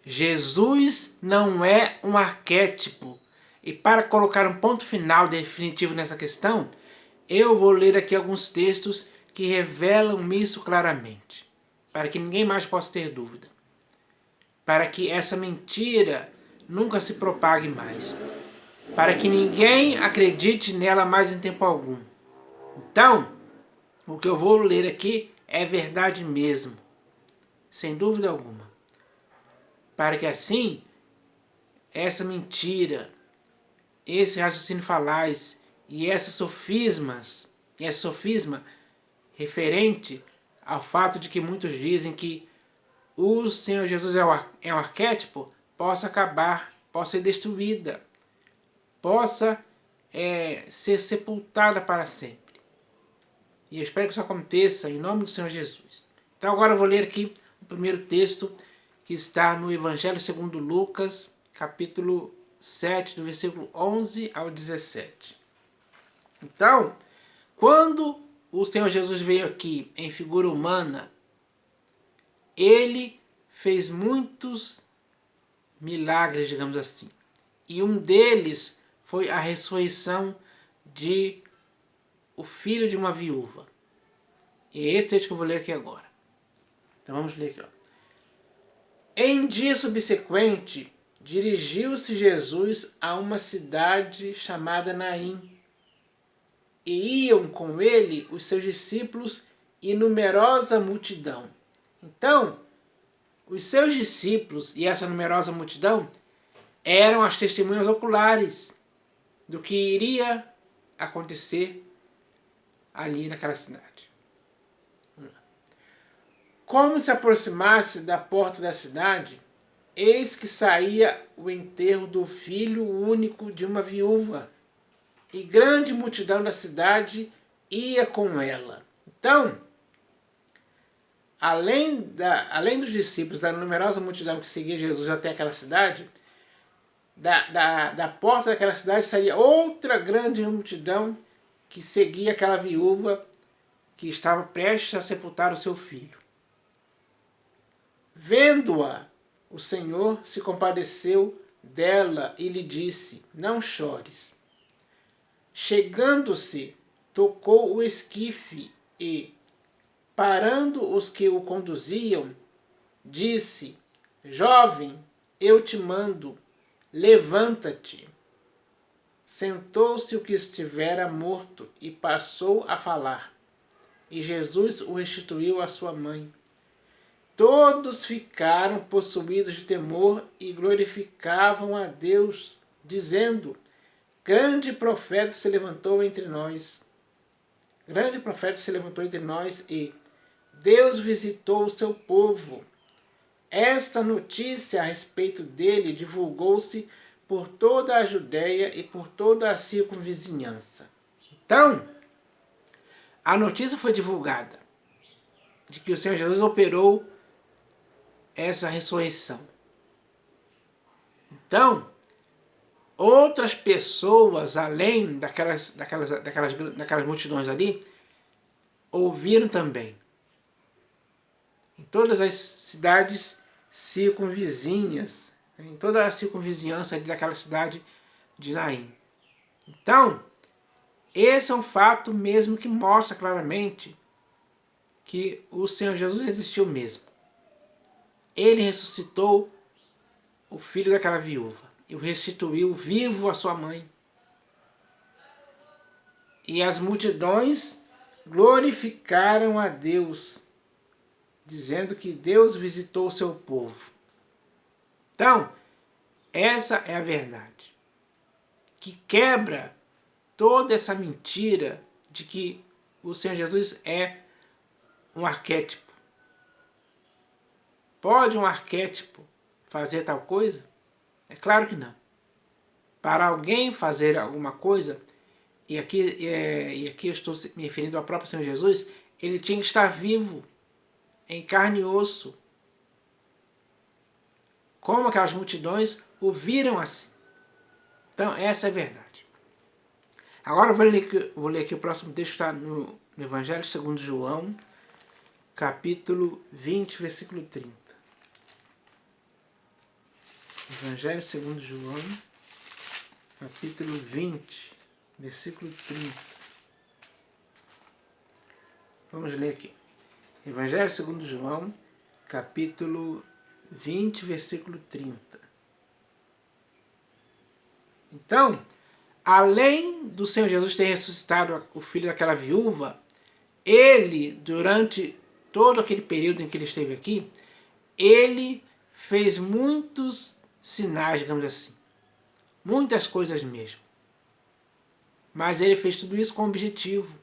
Jesus não é um arquétipo. E para colocar um ponto final definitivo nessa questão, eu vou ler aqui alguns textos que revelam isso claramente, para que ninguém mais possa ter dúvida, para que essa mentira nunca se propague mais, para que ninguém acredite nela mais em tempo algum. Então, o que eu vou ler aqui é verdade mesmo, sem dúvida alguma, para que assim essa mentira, esse raciocínio falaz e esse sofisma referente ao fato de que muitos dizem que o Senhor Jesus é um arquétipo, possa acabar, possa ser destruída, possa ser sepultada para sempre. E eu espero que isso aconteça em nome do Senhor Jesus. Então agora eu vou ler aqui o primeiro texto que está no Evangelho segundo Lucas, capítulo 7, do versículo 11 ao 17. Então, quando o Senhor Jesus veio aqui em figura humana, ele fez muitos milagres, digamos assim. E um deles foi a ressurreição de o filho de uma viúva. E é esse texto que eu vou ler aqui agora. Então vamos ler aqui. Ó. Em dia subsequente, dirigiu-se Jesus a uma cidade chamada Naim. E iam com ele os seus discípulos e numerosa multidão. Então, os seus discípulos e essa numerosa multidão eram as testemunhas oculares do que iria acontecer ali naquela cidade. Como se aproximasse da porta da cidade, eis que saía o enterro do filho único de uma viúva, e grande multidão da cidade ia com ela. Então, além dos discípulos, da numerosa multidão que seguia Jesus até aquela cidade, da porta daquela cidade saía outra grande multidão que seguia aquela viúva que estava prestes a sepultar o seu filho. Vendo-a, o Senhor se compadeceu dela e lhe disse: não chores. Chegando-se, tocou o esquife e, parando os que o conduziam, disse: jovem, eu te mando, levanta-te. Sentou-se o que estivera morto e passou a falar. E Jesus o restituiu à sua mãe. Todos ficaram possuídos de temor e glorificavam a Deus, dizendo: grande profeta se levantou entre nós. Grande profeta se levantou entre nós e Deus visitou o seu povo. Esta notícia a respeito dele divulgou-se por toda a Judéia e por toda a circunvizinhança. Então, a notícia foi divulgada de que o Senhor Jesus operou essa ressurreição. Então, outras pessoas, além daquelas multidões ali, ouviram também. Em todas as cidades circunvizinhas, em toda a circunvizinhança ali daquela cidade de Naim. Então, esse é um fato mesmo que mostra claramente que o Senhor Jesus existiu mesmo. Ele ressuscitou o filho daquela viúva e o restituiu vivo à sua mãe. E as multidões glorificaram a Deus, dizendo que Deus visitou o seu povo. Então, essa é a verdade, que quebra toda essa mentira de que o Senhor Jesus é um arquétipo. Pode um arquétipo fazer tal coisa? É claro que não. Para alguém fazer alguma coisa, e aqui eu estou me referindo ao próprio Senhor Jesus, ele tinha que estar vivo, em carne e osso. Como aquelas multidões o viram assim. Então, essa é a verdade. Agora eu vou ler aqui o próximo texto que está no Evangelho segundo João, capítulo 20, versículo 30. Evangelho segundo João, capítulo 20, versículo 30. Vamos ler aqui. Evangelho segundo João, capítulo 20, versículo 30. Então, além do Senhor Jesus ter ressuscitado o filho daquela viúva, ele, durante todo aquele período em que ele esteve aqui, ele fez muitos sinais, digamos assim. Muitas coisas mesmo. Mas ele fez tudo isso com um objetivo.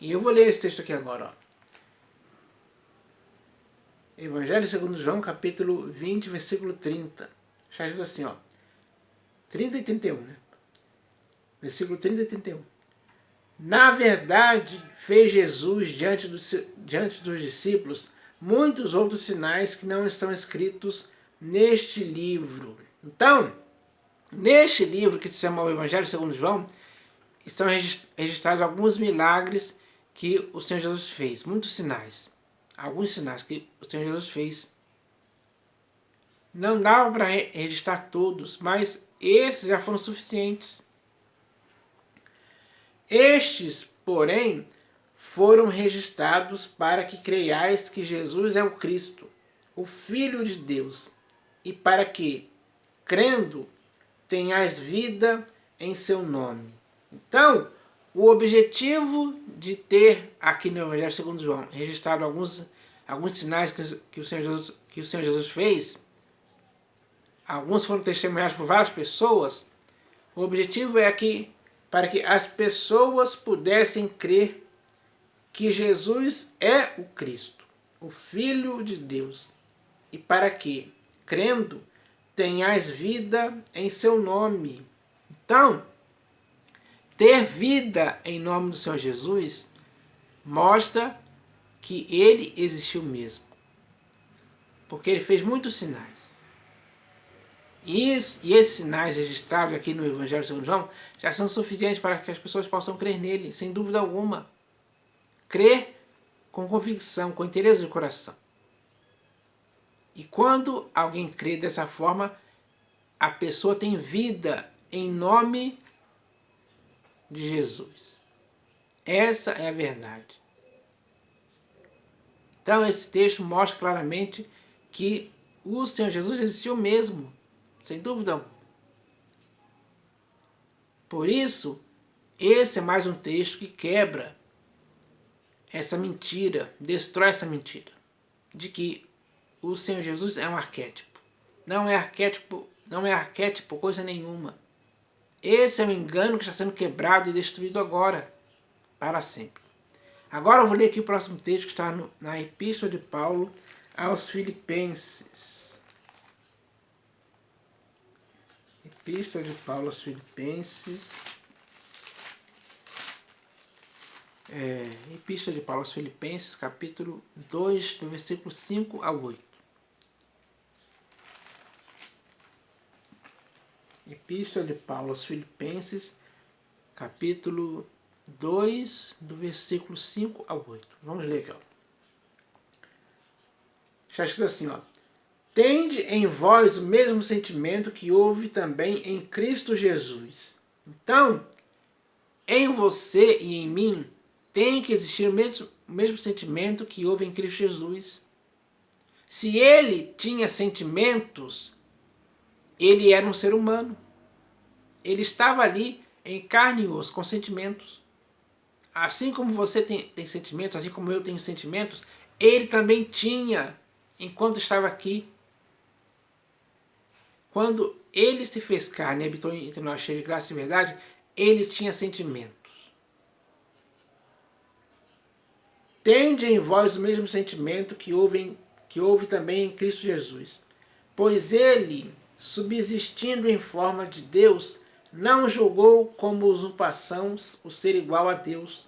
E eu vou ler esse texto aqui agora. Ó. Evangelho segundo João, capítulo 20, versículo 30. Está escrito assim, ó. 30 e 31, né? Versículo 30 e 31. Na verdade, fez Jesus diante dos discípulos muitos outros sinais que não estão escritos neste livro. Então, neste livro que se chama o Evangelho segundo João, estão registrados alguns milagres que o Senhor Jesus fez. Muitos sinais. Alguns sinais que o Senhor Jesus fez. Não dava para registrar todos, mas esses já foram suficientes. Estes, porém, foram registrados para que creiais que Jesus é o Cristo, o Filho de Deus, e para que, crendo, tenhais vida em seu nome. Então, o objetivo de ter aqui no Evangelho segundo João registrado alguns sinais que o Senhor Jesus fez, alguns foram testemunhados por várias pessoas, o objetivo é que para que as pessoas pudessem crer que Jesus é o Cristo, o Filho de Deus, e para que, crendo, tenhais vida em seu nome. Então, ter vida em nome do Senhor Jesus mostra que ele existiu mesmo, porque ele fez muitos sinais. E esses sinais registrados aqui no Evangelho segundo João já são suficientes para que as pessoas possam crer nele, sem dúvida alguma. Crer com convicção, com interesse do coração. E quando alguém crê dessa forma, a pessoa tem vida em nome de Jesus. Essa é a verdade. Então esse texto mostra claramente que o Senhor Jesus existiu mesmo, sem dúvida alguma. Por isso, esse é mais um texto que quebra essa mentira, destrói essa mentira, de que o Senhor Jesus é um arquétipo. Não é arquétipo coisa nenhuma. Esse é um engano que está sendo quebrado e destruído agora, para sempre. Agora eu vou ler aqui o próximo texto que está na Epístola de Paulo aos Filipenses. Epístola de Paulo aos Filipenses. Epístola de Paulo aos Filipenses, capítulo 2, do versículo 5 ao 8. Epístola de Paulo aos Filipenses, capítulo 2, do versículo 5 ao 8. Vamos ler aqui, ó. Está escrito assim, ó. Tende em vós o mesmo sentimento que houve também em Cristo Jesus. Então, em você e em mim, tem que existir o mesmo sentimento que houve em Cristo Jesus. Se ele tinha sentimentos, ele era um ser humano. Ele estava ali em carne e osso, com sentimentos. Assim como você tem sentimentos, assim como eu tenho sentimentos, ele também tinha, enquanto estava aqui. Quando ele se fez carne e habitou entre nós cheio de graça e verdade, ele tinha sentimentos. Tende em vós o mesmo sentimento que houve também em Cristo Jesus. Pois ele, subsistindo em forma de Deus, não julgou como usurpação o ser igual a Deus.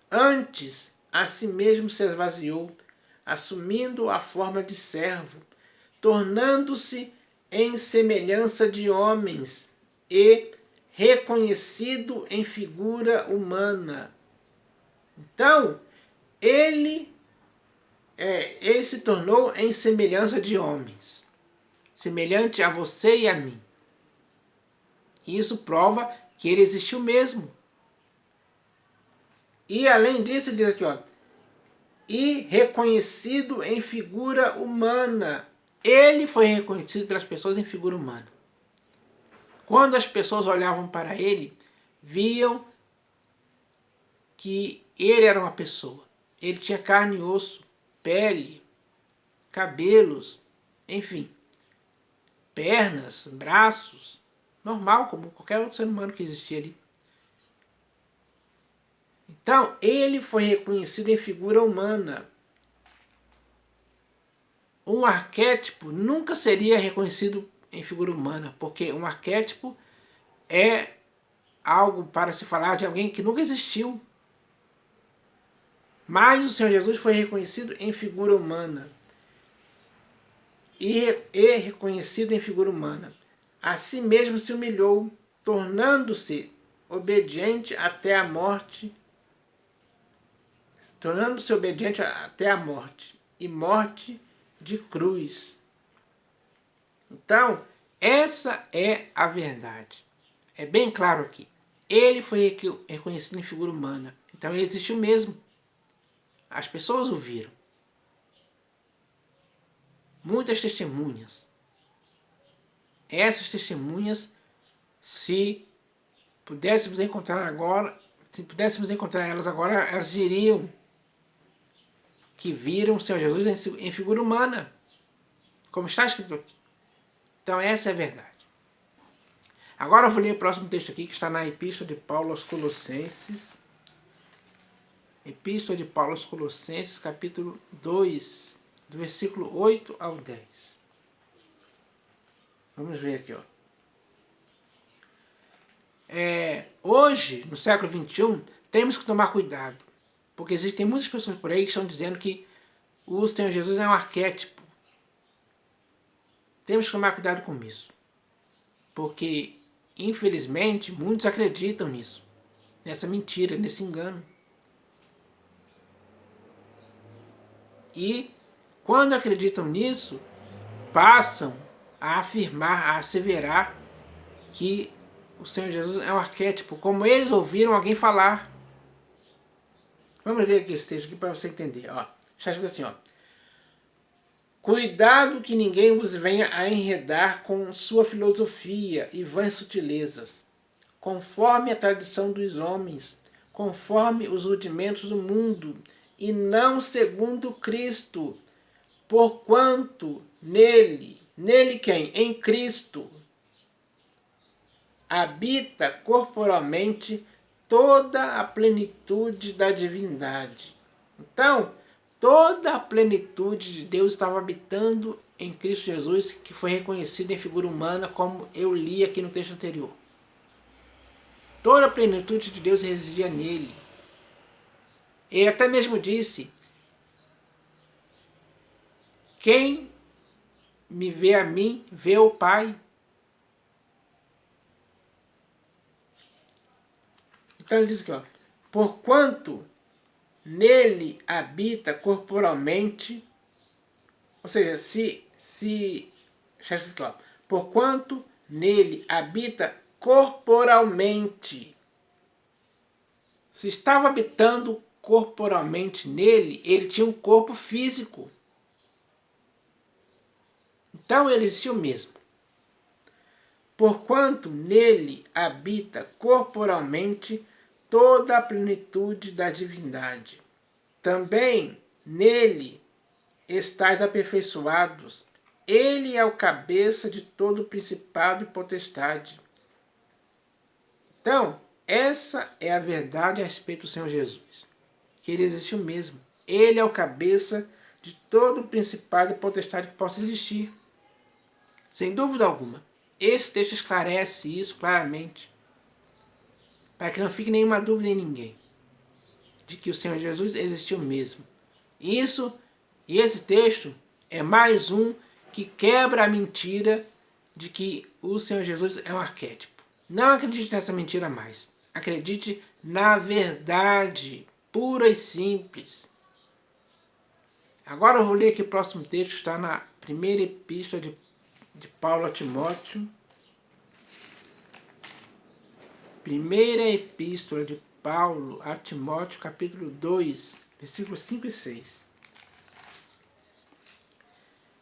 Antes, a si mesmo se esvaziou, assumindo a forma de servo, tornando-se em semelhança de homens e reconhecido em figura humana. Então, ele se tornou em semelhança de homens. semelhante a você e a mim. Isso prova que ele existiu mesmo. E além disso, ele diz aqui, ó, e reconhecido em figura humana. Ele foi reconhecido pelas pessoas em figura humana. Quando as pessoas olhavam para ele, viam que ele era uma pessoa. Ele tinha carne e osso, pele, cabelos, enfim, pernas, braços, normal, como qualquer outro ser humano que existia ali. Então, ele foi reconhecido em figura humana. Um arquétipo nunca seria reconhecido em figura humana, porque um arquétipo é algo para se falar de alguém que nunca existiu. Mas o Senhor Jesus foi reconhecido em figura humana. E reconhecido em figura humana. A si mesmo se humilhou, tornando-se obediente até a morte. Tornando-se obediente até a morte. E morte de cruz. Então, essa é a verdade. É bem claro aqui. Ele foi reconhecido em figura humana. Então ele existiu mesmo. As pessoas o viram. Muitas testemunhas. Essas testemunhas, se pudéssemos encontrar elas agora, elas diriam que viram o Senhor Jesus em figura humana, como está escrito aqui. Então essa é a verdade. Agora eu vou ler o próximo texto aqui, que está na Epístola de Paulo aos Colossenses. Epístola de Paulo aos Colossenses, capítulo 2, do versículo 8 ao 10. Vamos ver aqui, ó. Hoje, no século XXI, temos que tomar cuidado, porque existem muitas pessoas por aí que estão dizendo que o Senhor Jesus é um arquétipo. Temos que tomar cuidado com isso, porque, infelizmente, muitos acreditam nisso, nessa mentira, nesse engano. E, quando acreditam nisso, passam a afirmar, a asseverar que o Senhor Jesus é um arquétipo, como eles ouviram alguém falar. Vamos ler aqui esse texto aqui para você entender. Ó, está escrito assim, ó. Cuidado que ninguém vos venha a enredar com sua filosofia e vãs sutilezas, conforme a tradição dos homens, conforme os rudimentos do mundo, e não segundo Cristo, porquanto nele quem? Em Cristo, habita corporalmente toda a plenitude da divindade. Então, toda a plenitude de Deus estava habitando em Cristo Jesus, que foi reconhecido em figura humana, como eu li aqui no texto anterior. Toda a plenitude de Deus residia nele. Ele até mesmo disse: quem me vê a mim, vê o Pai. Então ele diz aqui, ó, porquanto nele habita corporalmente, ou seja, aqui, ó, porquanto nele habita corporalmente. Se estava habitando corporalmente nele, ele tinha um corpo físico. Então ele existiu mesmo. Porquanto nele habita corporalmente toda a plenitude da divindade. Também nele estáis aperfeiçoados. Ele é o cabeça de todo principado e potestade. Então, essa é a verdade a respeito do Senhor Jesus. Que ele existiu mesmo. Ele é o cabeça de todo principado e potestade que possa existir. Sem dúvida alguma. Esse texto esclarece isso claramente, para que não fique nenhuma dúvida em ninguém, de que o Senhor Jesus existiu mesmo. E esse texto é mais um que quebra a mentira de que o Senhor Jesus é um arquétipo. Não acredite nessa mentira mais. Acredite na verdade, pura e simples. Agora eu vou ler aqui o próximo texto, está na primeira epístola de Paulo a Timóteo. Primeira epístola de Paulo a Timóteo, capítulo 2, versículos 5 e 6.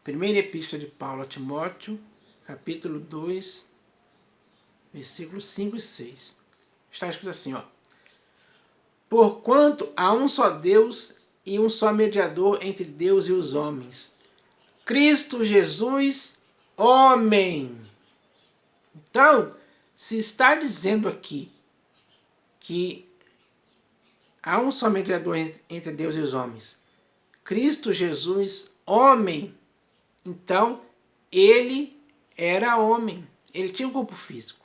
Primeira epístola de Paulo a Timóteo, capítulo 2, versículos 5 e 6. Está escrito assim, ó. Porquanto há um só Deus e um só mediador entre Deus e os homens, Cristo Jesus, homem. Então, se está dizendo aqui que há um só mediador entre Deus e os homens, Cristo Jesus, homem, então ele era homem, ele tinha um corpo físico.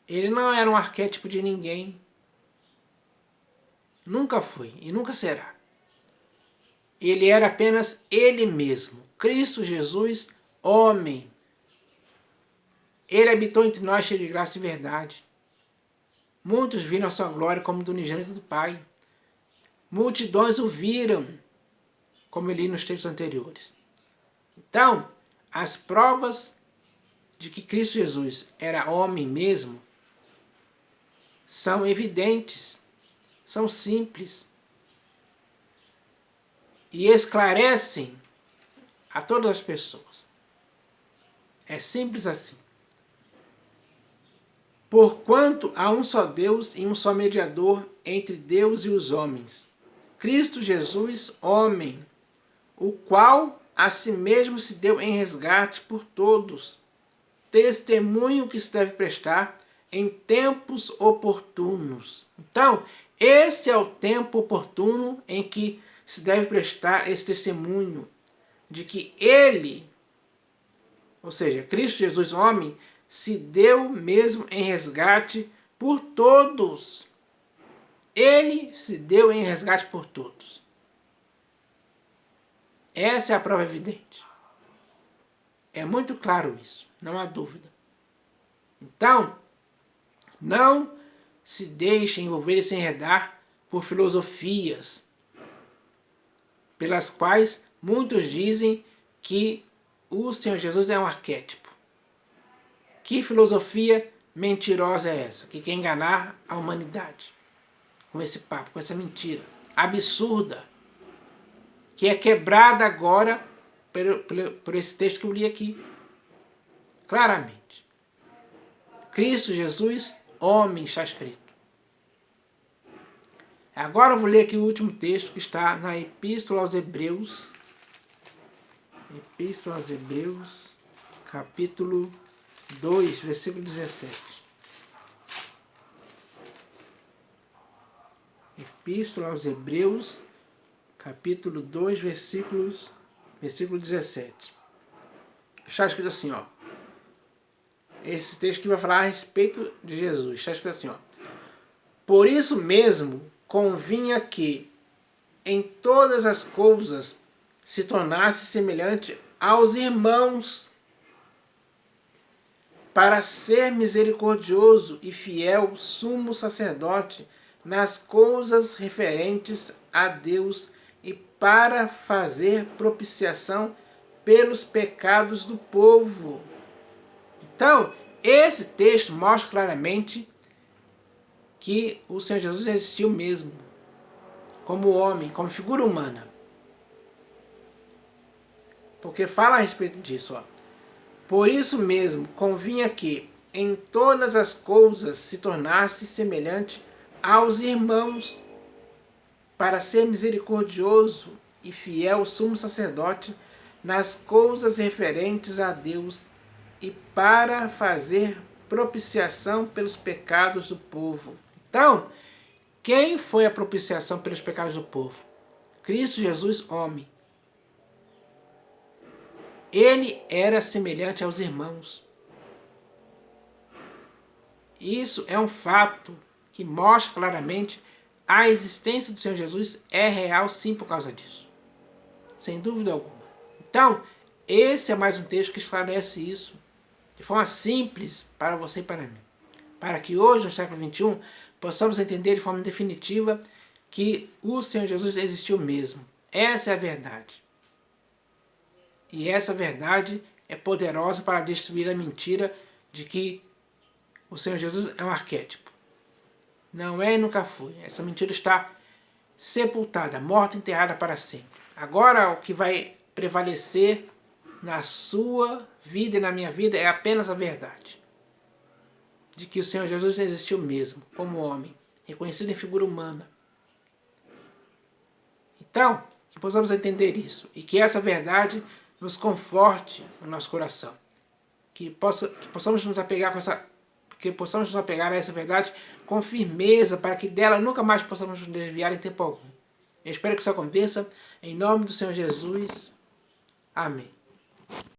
Ele não era um arquétipo de ninguém. Nunca foi e nunca será. Ele era apenas ele mesmo, Cristo Jesus, homem. Ele habitou entre nós cheio de graça e de verdade. Muitos viram a sua glória como do unigênito do Pai. Multidões o viram, como eu li nos textos anteriores. Então, as provas de que Cristo Jesus era homem mesmo são evidentes, são simples e esclarecem a todas as pessoas. É simples assim. Porquanto há um só Deus e um só mediador entre Deus e os homens, Cristo Jesus, homem, o qual a si mesmo se deu em resgate por todos, testemunho que se deve prestar em tempos oportunos. Então, esse é o tempo oportuno em que se deve prestar esse testemunho de que ele, ou seja, Cristo Jesus, homem, se deu mesmo em resgate por todos. Ele se deu em resgate por todos. Essa é a prova evidente. É muito claro isso, não há dúvida. Então, não se deixe envolver e se enredar por filosofias pelas quais muitos dizem que o Senhor Jesus é um arquétipo. Que filosofia mentirosa é essa? Que quer enganar a humanidade com esse papo, com essa mentira absurda, que é quebrada agora por esse texto que eu li aqui, claramente. Cristo Jesus, homem, está escrito. Agora eu vou ler aqui o último texto que está na Epístola aos Hebreus. Epístola aos Hebreus, capítulo 2, versículo 17. Epístola aos Hebreus, capítulo 2, versículo 17. Está escrito assim, ó. Esse texto que vai falar a respeito de Jesus. Está escrito assim, ó. Por isso mesmo convinha que em todas as coisas se tornasse semelhante aos irmãos, para ser misericordioso e fiel sumo sacerdote nas coisas referentes a Deus e para fazer propiciação pelos pecados do povo. Então, esse texto mostra claramente que o Senhor Jesus existiu mesmo, como homem, como figura humana. Porque fala a respeito disso, ó. Por isso mesmo, convinha que em todas as coisas se tornasse semelhante aos irmãos, para ser misericordioso e fiel sumo sacerdote nas coisas referentes a Deus e para fazer propiciação pelos pecados do povo. Então, quem foi a propiciação pelos pecados do povo? Cristo Jesus, homem. Ele era semelhante aos irmãos. Isso é um fato que mostra claramente a existência do Senhor Jesus é real sim por causa disso. Sem dúvida alguma. Então, esse é mais um texto que esclarece isso de forma simples para você e para mim. Para que hoje, no século XXI, possamos entender de forma definitiva que o Senhor Jesus existiu mesmo. Essa é a verdade. E essa verdade é poderosa para destruir a mentira de que o Senhor Jesus é um arquétipo. Não é e nunca foi. Essa mentira está sepultada, morta e enterrada para sempre. Agora o que vai prevalecer na sua vida e na minha vida é apenas a verdade. De que o Senhor Jesus existiu mesmo, como homem, reconhecido em figura humana. Então, que possamos entender isso e que essa verdade nos conforte no nosso coração. Que possamos nos apegar a essa verdade com firmeza, para que dela nunca mais possamos nos desviar em tempo algum. Eu espero que isso aconteça, em nome do Senhor Jesus. Amém.